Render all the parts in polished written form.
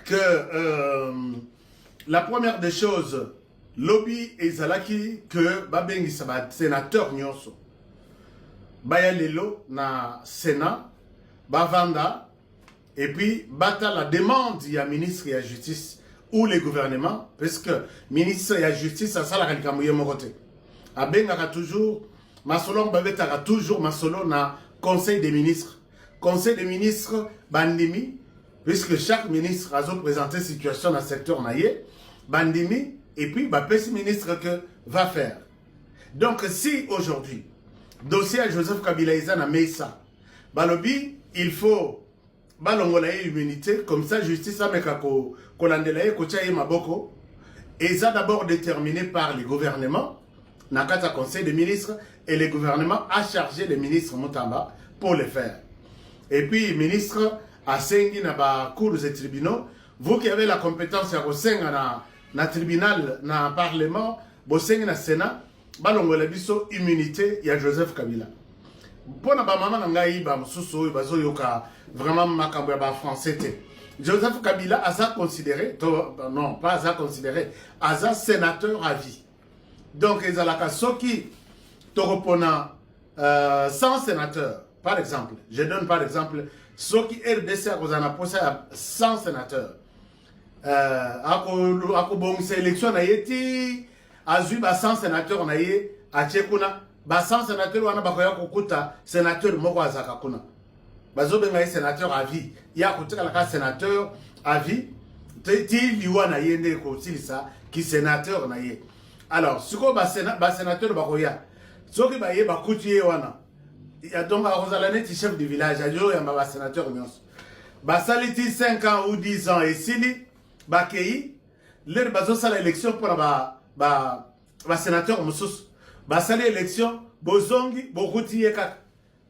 que la première des choses, lobby et zalaki que babengi saba sénateur nyonso. Baya lelo na Sénat, bavanda, et puis bata la demande ya ministre de la justice ou le gouvernement, parce que ministre de la justice a ça la kalikamouye mokote. Abengaka toujours, masolo babetaka toujours masolo na conseil des ministres. Conseil des ministres bandimi, puisque chaque ministre a présenté situation dans le secteur naïe, bandimi, et puis bah, petit ministre que va faire. Donc si aujourd'hui, dossier à Joseph Kabila Izana Meissa, balobi, il faut balongolaye immunité, comme ça justice amekako kolandelaye kochaye maboko, et ça d'abord déterminé par les gouvernements, Nakata Conseil des ministres, et le gouvernement a chargé les ministres Motamba pour le faire. Et puis, ministre, à Sengi, na cours et tribunaux, vous qui avez la compétence à Rosenga na tribunal, na parlement, Bosengi na Sénat, balongola biso immunité, il y a Joseph Kabila. Pour na maman ngai ba mususu bazo yoka vraiment makambo ba français té. Joseph Kabila a ça considéré, non, pas à ça considéré, à ça sénateur à vie. Donc, ils ont la soki toropona 100 sénateurs. Par exemple, je donne par exemple, ceux qui RDC a posé 100 sénateurs. Ako bon sélection na yeti azu ba 100 sénateurs na ye a Tchekuna ba 100 sénateurs wana bakoya kokuta sénateur moko azaka kuna. Bazo benga sénateur à vie. Ya kotika la sénateur à vie. Ti liwa na yende ko tilisa ki sénateur na ye. Alors, ce que ba sénateur bakoya, ce qui ba ye ba kutie wana. Il y a donc à Rosalanete, chef du village, il y a un sénateur. Basaliti 5 ans ou 10 ans et Sili, Bakei, l'air bazo sa l'élection pour ba sénateur Moussous. Basali élection, Bozongi, Bokuti Yekak,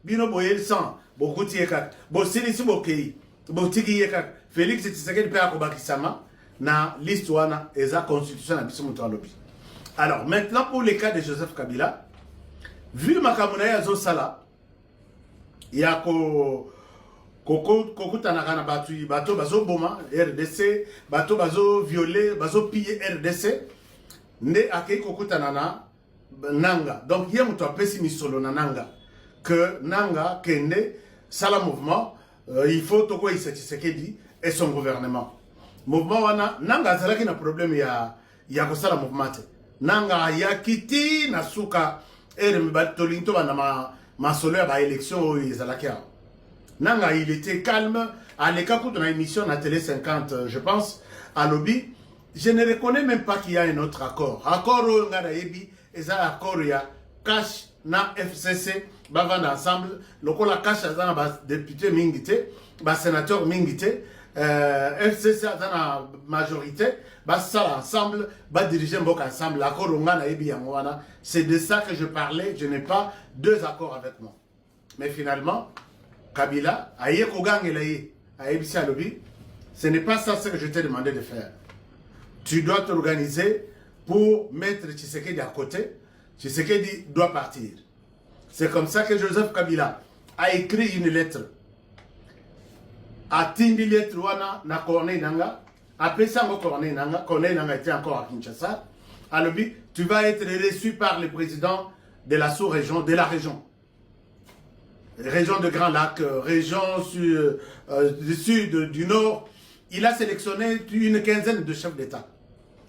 Bino Boyel Sang, Bokuti Yekak, Bosili Sibokei, Botiki Yekak, Félix Tshisekedi Pea Kobakisama, na liste wana, eza constitution na biso mutu alobi. Alors, maintenant pour le cas de Joseph Kabila, vu le makamuna ya zo sala, il y a kokutanaka na bato bazo boma RDC, bato bazo violer, bazo piller RDC, nde akei kokutana na Nanga. Donc il y a muto apesi misolo na Nanga que Nanga kende sala mouvement, il faut toko Tshisekedi et son gouvernement. Mouvement wana Nanga azalaki na problème ya ko sala mouvement. Nanga ya kiti na suka battolinto bana masolo ya ba élection izalakia. Nanga il était calme à l'écart de la émission à Télé 50 je pense à lobby. Je ne reconnais même pas qu'il y a un autre accord. Accord ngara yebi eza accord ya cash na FCC bavanda ensemble lokola cash azana ba député mingité ba sénateur mingité FCC azana majorité ba ça ensemble ba diriger mbok ensemble l'accord ngana yebi yangwana. C'est de ça que je parlais, je n'ai pas deux accords avec moi. Mais finalement Kabila aye kogangelaye ayebisi alobi, ce n'est pas ça ce que je t'ai demandé de faire. Tu dois t'organiser pour mettre Tshisekedi à côté. Tshisekedi doit partir. C'est comme ça que Joseph Kabila a écrit une lettre. A tindi lettre wana na Corneille Nanga. Après ça, Corneille Nanga était encore à Kinshasa. Alobi, tu vas être reçu par le président de la sous-région, de la région. Région de Grand Lac, région du sud, du nord. Il a sélectionné une quinzaine de chefs d'État.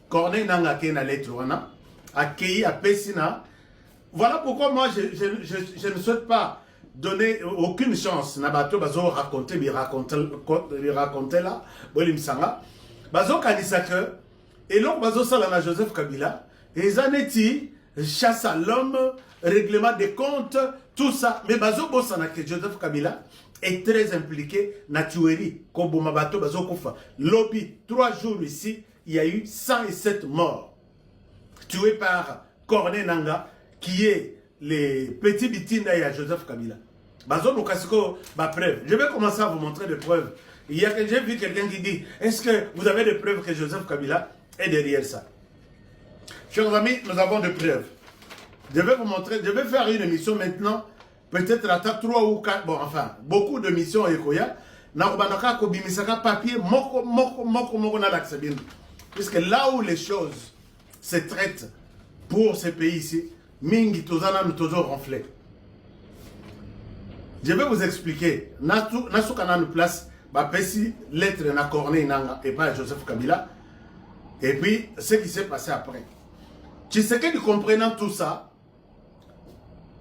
Corneille Nanga Kena Letrouana, accueilli à Pessina. Voilà pourquoi moi je ne souhaite pas donner aucune chance. Nabato Bazo raconter là, Bolim Sanga. Bazo Kanisaka, et donc Bazo Salana Joseph Kabila, et Zanetti, chasse à l'homme, règlement des comptes, tout ça. Mais Bazo Bossana que Joseph Kabila est très impliqué dans la tuerie. Kobumabato Bazo Koufa. Lobby, 3 jours ici, il y a eu 107 morts. Tués par Corneille Nanga, qui est les petits bitinda à Joseph Kabila. Bazo Lukasiko, ma preuve. Je vais commencer à vous montrer des preuves. J'ai vu quelqu'un qui dit, est-ce que vous avez des preuves que Joseph Kabila est derrière ça? Chers amis, nous avons des preuves. Je vais vous montrer, je vais faire une émission maintenant, peut-être à 3 ou 4, bon enfin, beaucoup de missions Ekoya, na kobandaka kobimisaka papier moko na l'accès. Puisque là où les choses se traitent pour ce pays ici, mingi tozana nous toujours ronflé. Je vais vous expliquer. Nasukana nous place ba pesi lettre na Corneille Nanga et pas Joseph Kabila. Et puis ce qui s'est passé après. Tshisekedi comprenant tout ça,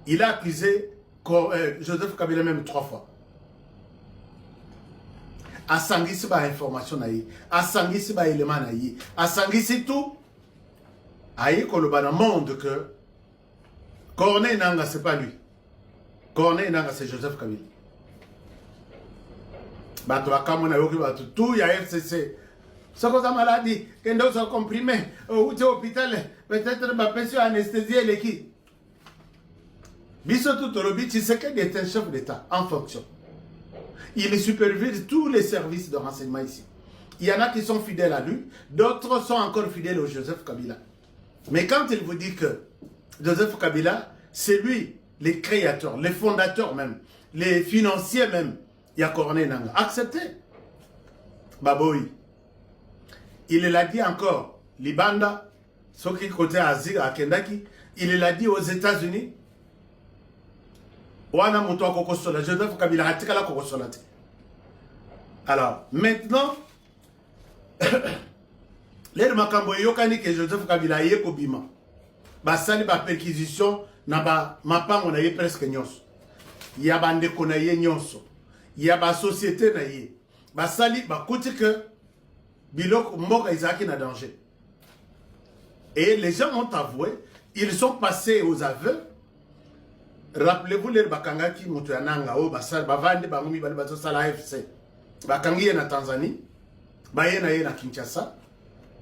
il a accusé Joseph Kabila même 3 fois. Asangisi ba information na yi, asangisi ba élément na yi, asangisi tout. Aïe koloba na monde que Corneille Nanga c'est pas lui. Corneille Nanga c'est Joseph Kabila. Bato akamona yoki bato tout ya FCC. Ce que ça maladie, quand on s'est comprimé, ou tu es hôpital, peut-être ma pension anesthésie et l'équipe. Biso tout le but, Tshisekedi est un chef d'État en fonction. Il supervise tous les services de renseignement ici. Il y en a qui sont fidèles à lui, d'autres sont encore fidèles au Joseph Kabila. Mais quand il vous dit que Joseph Kabila, c'est lui, les créateurs, les fondateurs même, les financiers même, il y a Corneille Nanga. Acceptez. Baboui. Il l'a dit encore, Libanda, ce qui côté Asie, à Kendaki, il l'a dit aux États-Unis. Joseph Kabila a tika la kokosolate. Alors, maintenant, les makambo yokani que Joseph Kabila yé kobima. Basali ba perquisition na ba mapango na yé presque nyonso. Ya bande kona yé nyonso. Ya ba société na yé. Basali ba kuti que bilok mboka izaki na danger. Et les gens ont avoué, ils sont passés aux aveux. Rappelez-vous les bakangaki mutuananga o basal bavande bangumi bali bazo sala FC. Bakangi na Tanzanie, baye na Kinshasa.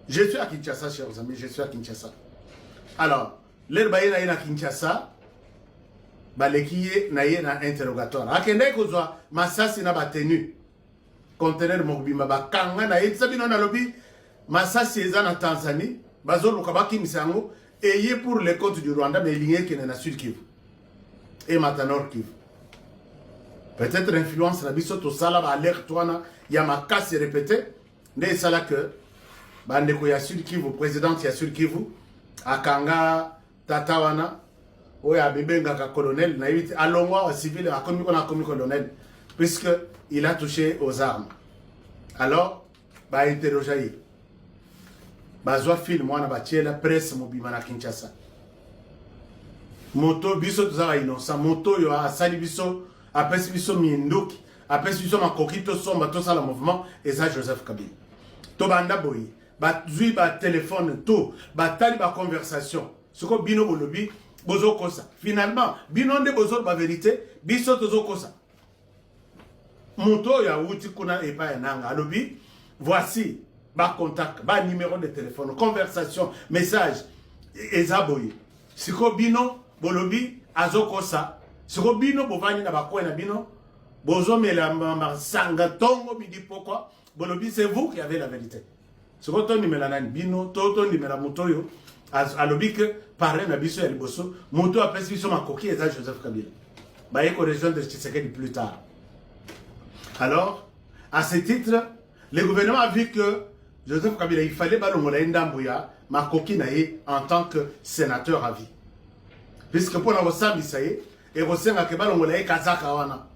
Je suis à Kinshasa, chers amis, je suis à Kinshasa. Alors, les baye na Kinshasa, baleki na interrogatoire. Akende kozwa masasi na batenu. Conteneur mobima bakanga na sabino na lobby masasi eza na Tanzanie, bazo lokabaki misango et pour les comptes du Rwanda mais lié qui na Sud Kivu. Et Matanor Kivu. Peut-être influence la biso to sala ba alerte wana ya makasi répété ne sala que bandeko ya Sud Kivu président ya Sud Kivu akanga tata wana oya bebenga ka colonel na yiti alongwa civil akomi colonel puisque il a touché aux armes. Alors ba interroger bazwa film wana ba tiela presse mobima na Kinshasa. Moto biso tozala innocent moto yo asali biso apesi biso minduki apesi biso makoki to somba to sala mouvement eza Joseph Kabila to banda boyi ba zui ba téléphone to ba tali ba conversation soko bino bolobi bozo kosa finalement bino nde bozo ba vérité biso tozo kosa moto ya uti kuna epa nanga alobi voici ba contact ba numéro de téléphone conversation message eza boyi siko bino bolobi azokosa siko bino bovani na bakwe na bino bozo mela sanga tongo bidi pourquoi bolobi c'est vous qui avez la vérité siko to nimela nani bino to nimela motoyo alobi que parler na biso ya liboso moto apesi biso makoki eza Joseph Kabila ba yeko rejoindre Tshisekedi plus tard. Alors à ce titre le gouvernement a vu que Joseph Kabila il fallait balongola ndambuya makoki na ye en tant que sénateur à vie. Puisque pour la Rossam, ça y est, et Rossam a kebalongola kazaka wana.